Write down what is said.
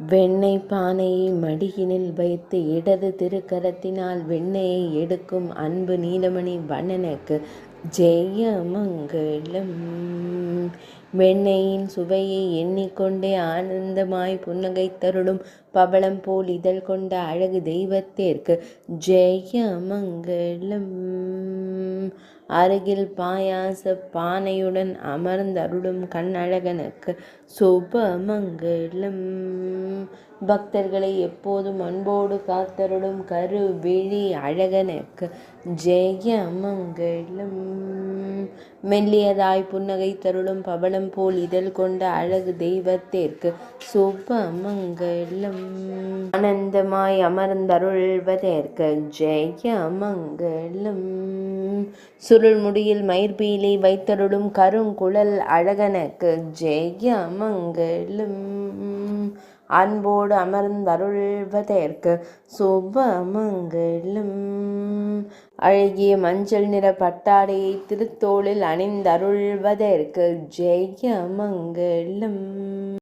வெண்ணெய் பானையை மடியினில் வைத்து இடது திருக்கரத்தினால் வெண்ணெயை எடுக்கும் அன்பு நீலமணி வண்ணனுக்கு ஜெயமங்கலம். வெண்ணெயின் சுவையை எண்ணிக்கொண்டே ஆனந்தமாய் புன்னகை தருளும் பவளம் போல் இதழ் கொண்ட அழகு தெய்வத்திற்கு ஜெயமங்கலம். அருகில் பாயாச பானையுடன் அமர்ந்தருளும் கண்ணழகனுக்கு சுபமங்கலம். பக்தர்களை எப்போதும் அன்போடு காத்தருளும் கருவிழி அழகனுக்கு ஜெயமங்கலம். மெல்லியதாய் புன்னகை தருளும் பவளம் போல் இதழ் கொண்ட அழகு தெய்வத்திற்கு சுபமங்கலம். ஆனந்தமாய் அமர்ந்தருள்வதற்கு ஜெயமங்கலம். சுருள் முடியில் மயிர்பீலி வைத்தருளும் கருங்குழல் அழகனுக்கு ஜெயமங்கலம். அன்போடு அமர்ந்தருள்வதற்கு சுபமங்கலம். அழகிய மஞ்சள் நிற பட்டாடையை திருத்தோளில் அணிந்தருள்வதற்கு ஜெயமங்கலம்.